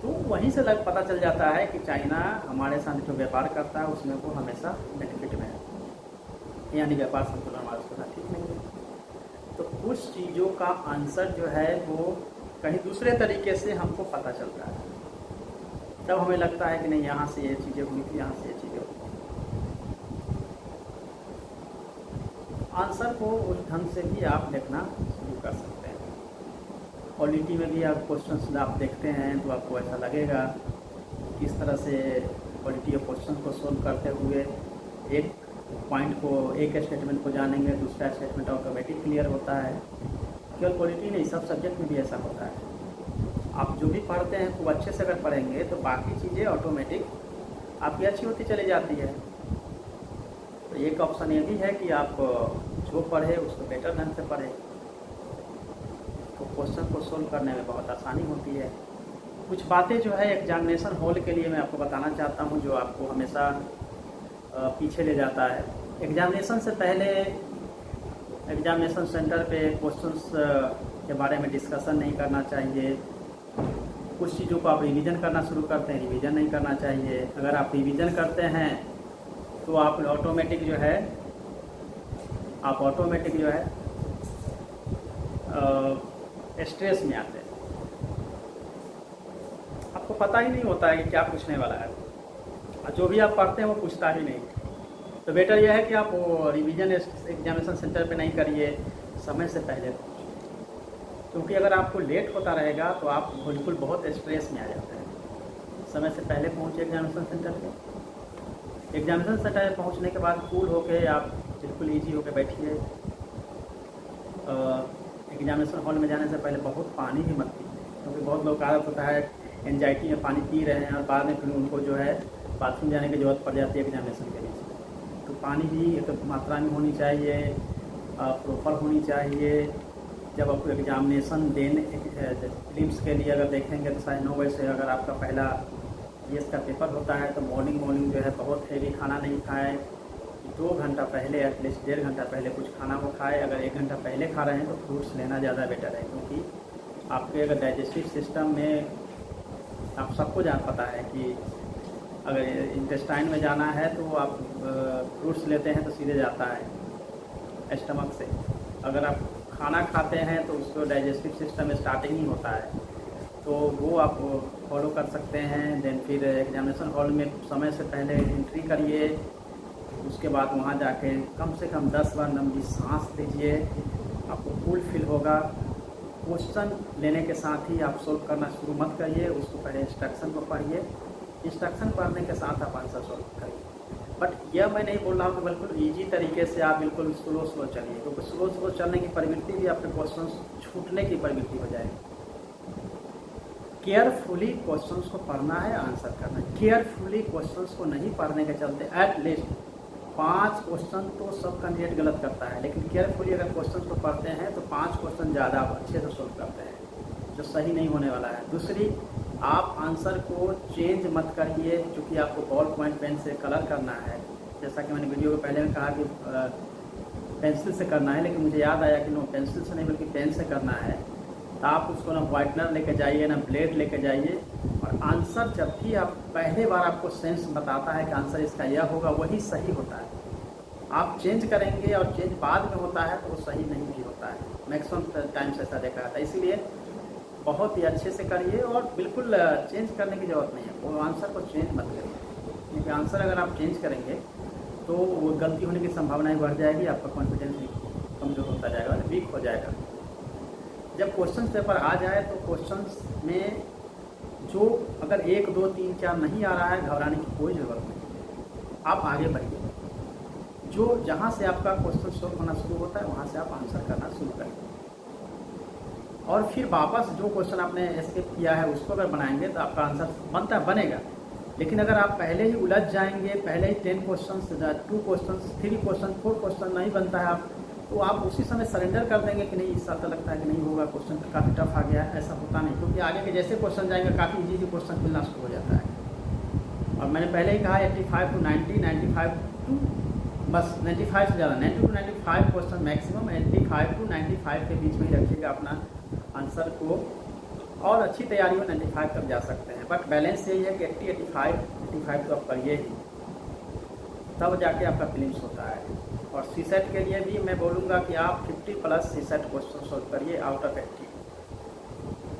तो वहीं से पता चल जाता है कि चाइना हमारे साथ जो व्यापार करता है उसमें वो हमेशा बेनिफिट में है, यानी व्यापार संतुलन हमारे उसके साथ ठीक नहीं है। तो कुछ चीज़ों का आंसर जो है वो कहीं दूसरे तरीके से हमको पता चलता है, तब हमें लगता है कि नहीं यहाँ से ये चीज़ें हुई थी, यहाँ से ये चीज़ें हुई थी। आंसर को उस ढंग से भी आप देखना शुरू कर सकते हैं। क्वालिटी में भी आप क्वेश्चंस आप देखते हैं तो आपको ऐसा लगेगा किस तरह से क्वालिटी ऑफ क्वेश्चन को सोल्व करते हुए एक पॉइंट को, एक स्टेटमेंट को जानेंगे, दूसरा स्टेटमेंट ऑटोमेटिक क्लियर होता है। केवल क्वालिटी नहीं, सब सब्जेक्ट में भी ऐसा होता है। आप जो भी पढ़ते हैं खूब अच्छे से अगर पढ़ेंगे तो बाकी चीज़ें ऑटोमेटिक आपकी अच्छी होती चली जाती है। तो एक ऑप्शन ये भी है कि आप जो पढ़े उसको बेटर ढंग से पढ़े, तो क्वेश्चन को सोल्व करने में बहुत आसानी होती है। कुछ बातें जो है एग्जामिनेशन हॉल के लिए मैं आपको बताना चाहता हूँ, जो आपको हमेशा पीछे ले जाता है। एग्जामिनेशन से पहले एग्जामिनेशन सेंटर पे क्वेश्चंस के बारे में डिस्कशन नहीं करना चाहिए। कुछ चीज़ों को आप रिवीजन करना शुरू करते हैं, रिवीजन नहीं करना चाहिए। अगर आप रिवीजन करते हैं तो आप ऑटोमेटिक जो है स्ट्रेस में आते हैं। आपको पता ही नहीं होता है कि क्या पूछने वाला है, और जो भी आप पढ़ते हैं वो पूछता ही नहीं। तो बेटर यह है कि आप वो रिवीजन एग्जामिनेशन सेंटर पे नहीं करिए, समय से पहले पहुँचिए, क्योंकि अगर आपको लेट होता रहेगा तो आप बिल्कुल बहुत स्ट्रेस में आ जाते हैं। समय से पहले पहुँचिए एग्जामिनेशन सेंटर पे। एग्जामिनेशन सेंटर में पहुँचने के बाद कूल होके आप बिल्कुल ईजी होके बैठिए। एग्जामिनेशन हॉल में जाने से पहले बहुत पानी भी मत पीजिए, क्योंकि बहुत लोग आदत होता है एंजाइटी में पानी पी रहे हैं और बाद में फिर उनको जो है बाथरूम जाने की ज़रूरत पड़ जाती है एग्जामिनेशन के बीच में। तो पानी भी एक मात्रा में होनी चाहिए, प्रॉपर होनी चाहिए। जब आपको एग्जामिनेशन देने प्रीलिम्स के लिए अगर देखेंगे तो 9:30 बजे से अगर आपका पहला जीएस का पेपर होता है तो मॉर्निंग जो है बहुत हेवी खाना नहीं खाएं। 2 घंटा पहले एटलीस्ट 1.5 घंटा पहले कुछ खाना वो खाए। अगर 1 घंटा पहले खा रहे हैं तो फ्रूट्स लेना ज़्यादा बेटर है, क्योंकि आपके अगर डाइजेस्टिव सिस्टम में आप सबको पता है कि अगर इंटेस्टाइन में जाना है तो आप फ्रूट्स लेते हैं तो सीधे जाता है स्टमक से। अगर आप खाना खाते हैं तो उसको डाइजेस्टिव सिस्टम में स्टार्टिंग ही होता है, तो वो आप फॉलो कर सकते हैं। देन फिर एग्जामिनेशन हॉल में समय से पहले एंट्री करिए, उसके बाद वहाँ जाके कम से कम 10 बार लंबी सांस लीजिए, आपको कूल फील होगा। क्वेश्चन लेने के साथ ही आप सोल्व करना शुरू मत करिए, उसको पहले इंस्ट्रक्शन को पढ़िए, इंस्ट्रक्शन पढ़ने के साथ आप आंसर सोल्व करिए। बट यह मैं नहीं बोल रहा हूँ कि बिल्कुल ईजी तरीके से आप बिल्कुल स्लो चलिए, क्योंकि स्लो चलने की प्रवृत्ति भी आपके क्वेश्चन छूटने की प्रवृत्ति हो जाएगी। केयरफुली क्वेश्चंस को पढ़ना है, आंसर करना है। केयरफुली क्वेश्चंस को नहीं पढ़ने के चलते एटलीस्ट 5 क्वेश्चन तो सब कैंडिडेट गलत करता है, लेकिन केयरफुली अगर क्वेश्चन को पढ़ते हैं तो 5 क्वेश्चन ज़्यादा अच्छे से सोल्व करते हैं, जो सही नहीं होने वाला है। दूसरी, आप आंसर को चेंज मत करिए, क्योंकि आपको बॉल पॉइंट पेन से कलर करना है। जैसा कि मैंने वीडियो के पहले में कहा कि पेंसिल से करना है, लेकिन मुझे याद आया कि नो, पेंसिल से नहीं बल्कि पेन से करना है। तो आप उसको ना व्हाइटनर लेके जाइए ना ब्लेड लेके जाइए, और आंसर जब भी आप पहले बार आपको सेंस बताता है कि आंसर इसका यह होगा, वही सही होता है। आप चेंज करेंगे और चेंज बाद में होता है तो वो सही नहीं भी होता है। मैक्सिमम टाइम से ऐसा देखा जाता है। इसीलिए बहुत ही अच्छे से करिए और बिल्कुल चेंज करने की ज़रूरत नहीं है, वो आंसर को चेंज मत करिए, क्योंकि आंसर अगर आप चेंज करेंगे तो वो गलती होने की संभावनाएं बढ़ जाएगी, आपका कॉन्फिडेंस भी कमज़ोर होता जाएगा, वीक हो जाएगा। जब क्वेश्चन पेपर आ जाए तो क्वेश्चंस में जो अगर 1, 2, 3, 4 नहीं आ रहा है, घबराने की कोई ज़रूरत नहीं, आप आगे बढ़िए। जो जहाँ से आपका क्वेश्चन सॉल्व होना शुरू होता है वहाँ से आप आंसर करना शुरू करेंगे, और फिर वापस जो क्वेश्चन आपने एस्केप किया है उसको अगर बनाएंगे तो आपका आंसर बनेगा। लेकिन अगर आप पहले ही उलझ जाएंगे, पहले ही 10 क्वेश्चन, 2 क्वेश्चन, 3 क्वेश्चन, 4 क्वेश्चन नहीं बनता है तो आप उसी समय सरेंडर कर देंगे कि नहीं, इस साल तो लगता है कि नहीं होगा, क्वेश्चन काफ़ी टफ आ गया है। ऐसा होता नहीं, क्योंकि आगे के जैसे क्वेश्चन जाएंगे काफ़ी इजी क्वेश्चन मिलना शुरू हो जाता है। और मैंने पहले ही कहा 85 to 90, 95 to बस 95 से ज़्यादा, 90 to 95 क्वेश्चन मैक्सिमम, 85 to 95 के बीच में ही रखिएगा अपना आंसर को, और अच्छी तैयारी में 95 तक जा सकते हैं। बट बैलेंस यही है कि 80, 85 तो आप करिए ही, तब जाके आपका प्रीलिम्स होता है। और सीसेट के लिए भी मैं बोलूँगा कि आप 50+ सीसेट क्वेश्चन सॉल्व करिए आउट ऑफ 80,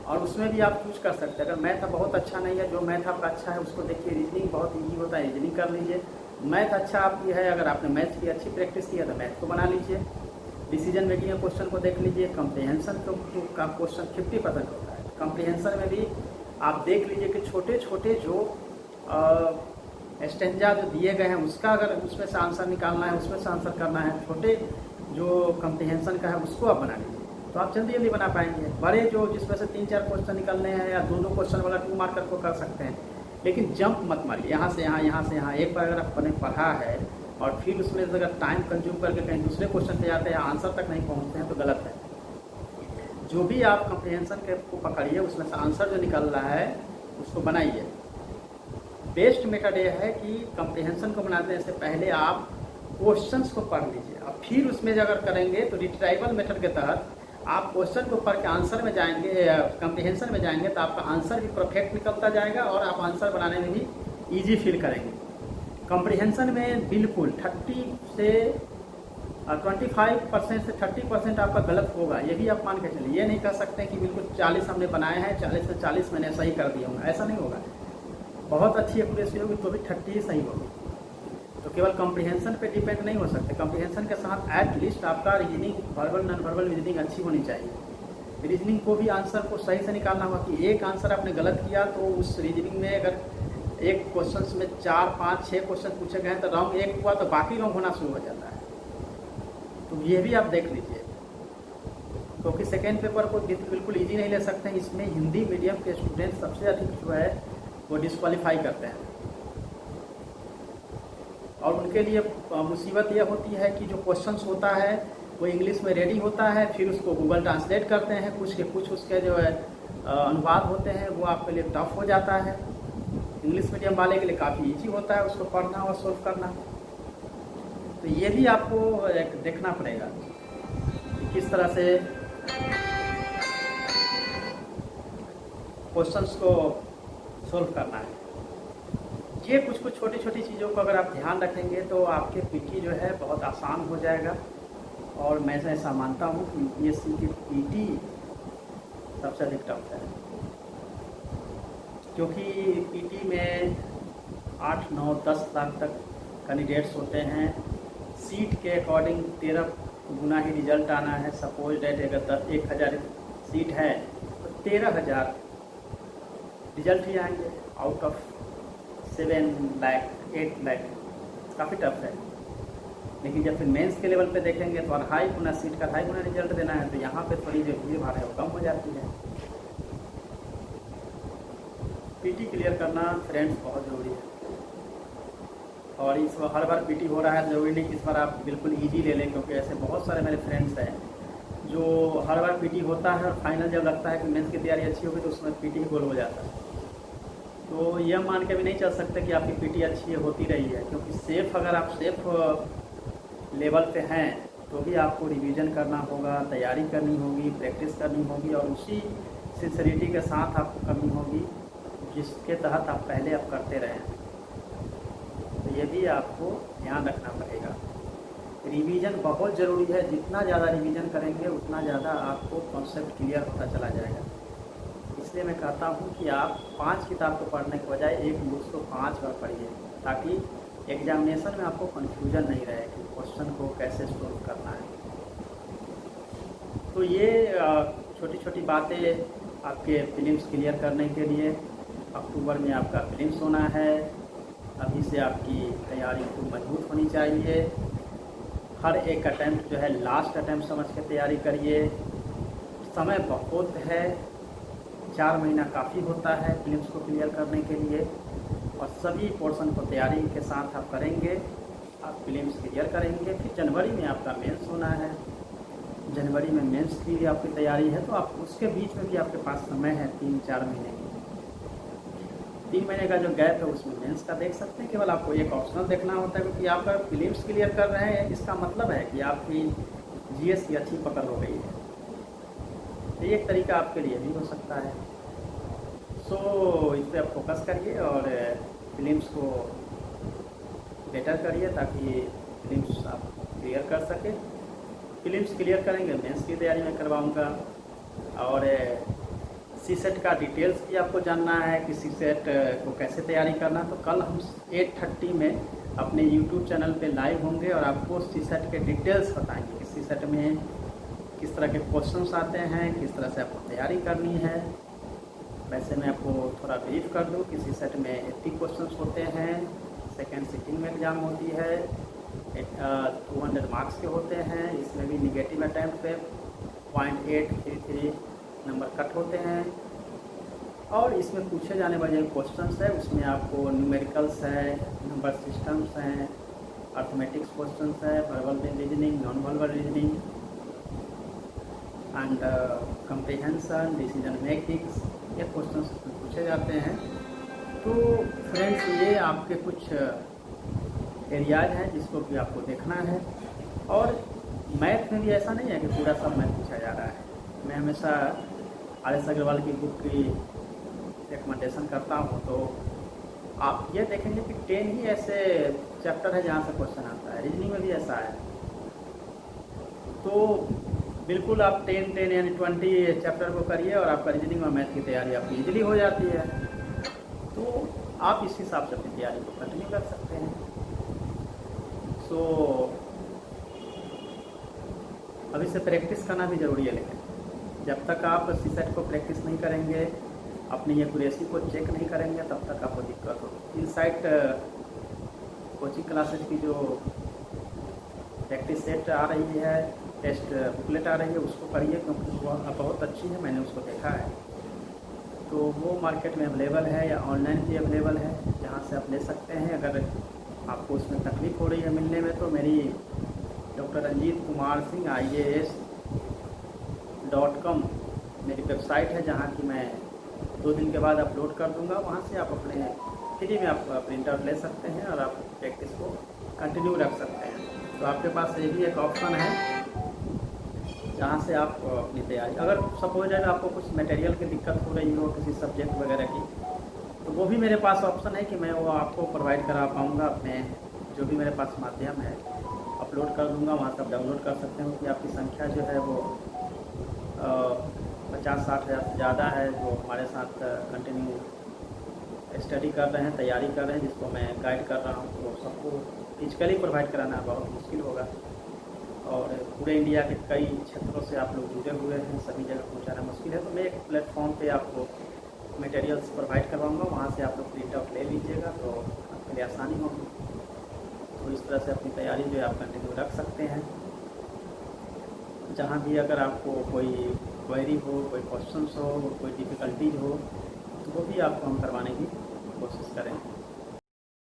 और उसमें भी आप चूज कर सकते हैं। अगर मैथ बहुत अच्छा नहीं है, जो मैथ आपका अच्छा है उसको देखिए। रीजनिंग बहुत ईजी होता है, रीजनिंग कर लीजिए। मैथ अच्छा आपकी है, अगर आपने मैथ की अच्छी प्रैक्टिस की है तो मैथ को बना लीजिए। डिसीजन मेकिंग क्वेश्चन को देख लीजिए। कम्प्रीहेंशन का क्वेश्चन 50% होता है। कम्प्रीहेंशन में भी आप देख लीजिए कि छोटे छोटे जो स्टेंजा जो दिए गए हैं उसका अगर उसमें से आंसर निकालना है, उसमें से आंसर करना है। छोटे जो कम्प्रीहेंशन का है उसको आप बना लीजिए, तो आप जल्दी जल्दी बना पाएंगे। बड़े जो जिसमें से 3-4 क्वेश्चन निकलने हैं या 2-2 क्वेश्चन वाला 2 मार्कर को कर सकते हैं, लेकिन जंप मत मारिए यहाँ से यहाँ, यहाँ से यहाँ। एक बार अगर आपने पढ़ा है और फिर उसमें अगर टाइम कंज्यूम करके कहीं दूसरे क्वेश्चन पे जाते हैं, आंसर तक नहीं पहुँचते हैं तो गलत है। जो भी आप कम्प्रीहेंशन के को पकड़िए, उसमें से आंसर जो निकल रहा है उसको बनाइए। बेस्ट मेथड ये है कि कम्प्रीहेंशन को बनाने से पहले आप क्वेश्चंस को पढ़ लीजिए, और फिर उसमें अगर करेंगे तो रिट्राइवल मेथड के तहत आप क्वेश्चन को पढ़ के आंसर में जाएंगे, कम्प्रीहेंशन में जाएंगे, तो आपका आंसर भी परफेक्ट निकलता जाएगा और आप आंसर बनाने में भी ईजी फील करेंगे। कम्प्रीहेंशन में बिल्कुल 30 से 25% से 30% आपका गलत होगा, ये भी आप मान के चलिए। ये नहीं कह सकते कि बिल्कुल 40 हमने बनाए हैं, 40 में 40 मैंने सही कर दिया हूँ, ऐसा नहीं होगा। बहुत अच्छी एक्यूरेसी होगी तो भी 30 ही सही होगी। तो केवल कॉम्प्रिहेंशन पे डिपेंड नहीं हो सकते, कॉम्प्रिहेंशन के साथ एट लीस्ट आपका reasoning, verbal non verbal reasoning अच्छी होनी चाहिए। रीजनिंग को भी आंसर को सही से निकालना होगा कि एक आंसर आपने गलत किया तो उस रीजनिंग में अगर एक क्वेश्चन में 4, 5, 6 क्वेश्चन पूछे गए तो रॉन्ग एक हुआ तो बाकी रॉन्ग होना शुरू हो जाता है। तो ये भी आप देख लीजिए, क्योंकि सेकेंड पेपर को बिल्कुल ईजी नहीं ले सकते हैं। इसमें हिंदी मीडियम के स्टूडेंट सबसे अधिक जो है वो डिस्क्वालीफाई करते हैं, और उनके लिए मुसीबत यह होती है कि जो क्वेश्चंस होता है वो इंग्लिश में रेडी होता है, फिर उसको गूगल ट्रांसलेट करते हैं, कुछ उसके जो है अनुवाद होते हैं वो आपके लिए टफ हो जाता है। इंग्लिश मीडियम वाले के लिए काफ़ी इजी होता है उसको पढ़ना और सोल्व करना। तो ये भी आपको एक देखना पड़ेगा कि किस तरह से क्वेश्चंस को सोल्व करना है। ये कुछ छोटी छोटी चीज़ों को अगर आप ध्यान रखेंगे तो आपके पीटी जो है बहुत आसान हो जाएगा। और मैं ऐसा मानता हूँ कि यूपीएससी की पीटी सबसे अधिक टफ है, क्योंकि पीटी में 8, 9, 10 लाख तक कैंडिडेट्स होते हैं। सीट के अकॉर्डिंग 13 गुना ही रिजल्ट आना है। सपोज डेट अगर 1000 सीट है तो 13,000 रिजल्ट ही आएंगे आउट ऑफ 7 लाख 8 लाख। काफ़ी टफ है। लेकिन जब फिर मेंस के लेवल पे देखेंगे तो 2.5 गुना सीट का 2.5 गुना रिजल्ट देना है, तो यहाँ पे थोड़ी जो भीड़ भाड़ है वो कम हो जाती है। पीटी क्लियर करना फ्रेंड्स बहुत ज़रूरी है, और इस बार हर बार पीटी हो रहा है, ज़रूरी नहीं कि इस बार आप बिल्कुल ईजी ले लें, क्योंकि ऐसे बहुत सारे मेरे फ्रेंड्स हैं जो हर बार पीटी होता है और फाइनल जब लगता है कि मेंस की तैयारी अच्छी होगी तो उसमें पीटी ही गोल हो जाता है। तो यह मान के भी नहीं चल सकते कि आपकी पीटी अच्छी होती रही है, क्योंकि सेफ़ अगर आप सेफ़ लेवल पे हैं तो भी आपको रिवीजन करना होगा, तैयारी करनी होगी, प्रैक्टिस करनी होगी, और उसी सिंसियरिटी के साथ आपको करनी होगी जिसके तहत आप पहले आप करते रहे। तो ये भी आपको ध्यान रखना पड़ेगा। रिवीजन बहुत ज़रूरी है, जितना ज़्यादा रिवीजन करेंगे उतना ज़्यादा आपको कॉन्सेप्ट क्लियर होता चला जाएगा। इसलिए मैं कहता हूँ कि आप 5 किताब को पढ़ने के बजाय एक बुक को 5 बार पढ़िए, ताकि एग्जामिनेशन में आपको कन्फ्यूजन नहीं रहे कि क्वेश्चन को कैसे सोल्व करना है। तो ये छोटी छोटी बातें आपके फिल्म्स क्लियर करने के लिए। अक्टूबर में आपका फिल्म्स होना है, अभी से आपकी तैयारी खूब मजबूत होनी चाहिए। हर एक अटैम्प्ट जो है लास्ट अटैम्प्ट समझ के तैयारी करिए। समय बहुत है, 4 महीना काफ़ी होता है फिल्म्स को क्लियर करने के लिए, और सभी पोर्शन को तैयारी के साथ आप करेंगे, आप फिल्म्स क्लियर करेंगे। फिर जनवरी में आपका मेंस होना है, जनवरी में मेंस की भी आपकी तैयारी है, तो आप उसके बीच में भी आपके पास समय है 3-4 महीने की। 3 महीने का जो गैप है उसमें मेंस का देख सकते हैं। केवल आपको एक ऑप्शनल देखना होता है, क्योंकि आप अगर फिल्म्स क्लियर कर रहे हैं इसका मतलब है कि आपकी जीएस की अच्छी पकड़ हो गई है। तो एक तरीका आपके लिए भी हो सकता है। सो इस पर आप फोकस करिए और फिल्म्स को बेटर करिए, ताकि फिल्म्स आप क्लियर कर सकें। फिल्म्स क्लियर करेंगे, मेंस की तैयारी में करवाऊँगा। और सीसेट का डिटेल्स भी आपको जानना है कि सीसेट को कैसे तैयारी करना, तो कल हम 8:30 में अपने यूट्यूब चैनल पे लाइव होंगे और आपको सीसेट के डिटेल्स बताएंगे कि सीसेट में किस तरह के क्वेश्चंस आते हैं, किस तरह से आपको तैयारी करनी है। वैसे मैं आपको थोड़ा ब्रीफ कर दूं कि सीसेट में 80 क्वेश्चंस होते हैं, सेकेंड सिटिंग में एग्ज़ाम होती है, 200 मार्क्स के होते हैं। इसमें भी निगेटिव अटैम्प्ट पे 0.833 नंबर कट होते हैं, और इसमें पूछे जाने वाले क्वेश्चंस है उसमें आपको न्यूमेरिकल्स है, नंबर सिस्टम्स हैं, अर्थमेटिक्स क्वेश्चंस है, verbal reasoning, non verbal reasoning and comprehension, decision makings, ये क्वेश्चंस उसमें पूछे जाते हैं। तो फ्रेंड्स, ये आपके कुछ एरियाज हैं जिसको भी आपको देखना है। और मैथ में भी ऐसा नहीं है कि पूरा सब मैथ पूछा जा रहा है। मैं हमेशा RS अग्रवाल की बुक की रिकमेंडेशन करता हूँ, तो आप ये देखेंगे कि 10 ही ऐसे चैप्टर है जहाँ से क्वेश्चन आता है। रीजनिंग में भी ऐसा है, तो बिल्कुल आप 10 यानी 20 चैप्टर को करिए और आपका रीजनिंग और मैथ की तैयारी आपकी इजीली हो जाती है। तो आप इस हिसाब से अपनी तैयारी को कंटिन्यू कर सकते हैं। सो अभी से प्रैक्टिस करना भी ज़रूरी है, लेकिन जब तक आप सीसेट को प्रैक्टिस नहीं करेंगे, अपनी एक्यूरेसी को चेक नहीं करेंगे, तब तक आपको दिक्कत होगी। इनसाइट कोचिंग क्लासेस की जो प्रैक्टिस सेट आ रही है, टेस्ट बुकलेट आ रही है, उसको पढ़िए, क्योंकि वो बहुत अच्छी है, मैंने उसको देखा है। तो वो मार्केट में अवेलेबल है या ऑनलाइन भी अवेलेबल है, जहाँ से आप ले सकते हैं। अगर आपको उसमें तकलीफ़ हो रही है मिलने में, तो मेरी डॉक्टर रंजीत कुमार सिंह IAS.com मेरी वेबसाइट है, जहाँ की मैं 2 दिन के बाद अपलोड कर दूँगा। वहाँ से आप अपने फ्री में आप प्रिंट आउट ले सकते हैं और आप प्रैक्टिस को कंटिन्यू रख सकते हैं। तो आपके पास ये भी एक ऑप्शन है, जहाँ से आप अपनी तैयारी, अगर सपोज अगर आपको कुछ मटेरियल की दिक्कत हो रही हो किसी सब्जेक्ट वगैरह की, तो वो भी मेरे पास ऑप्शन है कि मैं वो आपको प्रोवाइड करा पाऊँगा। अपने जो भी मेरे पास माध्यम है अपलोड कर दूँगा, वहाँ से आप डाउनलोड कर सकते हो। कि आपकी संख्या जो है वो 50-60 हज़ार से ज़्यादा है, जो हमारे साथ कंटिन्यू स्टडी कर रहे हैं, तैयारी कर रहे हैं, जिसको मैं गाइड कर रहा हूँ। तो सबको फिजिकली प्रोवाइड कराना बहुत मुश्किल होगा, और पूरे इंडिया के कई क्षेत्रों से आप लोग जुड़े हुए हैं, सभी जगह पहुंचाना मुश्किल है। तो मैं एक प्लेटफॉर्म पे आपको मटेरियल्स प्रोवाइड करवाऊंगा, वहाँ से आप लोग प्रिंट आउट ले लीजिएगा, तो आपके लिए आसानी होगी। तो इस तरह से अपनी तैयारी जो है आप कंटिन्यू रख सकते हैं। जहाँ भी अगर आपको कोई क्वेरी हो, कोई क्वेश्चंस हो, कोई डिफ़िकल्टीज हो, तो वो भी आपको हम करवाने की कोशिश करेंगे।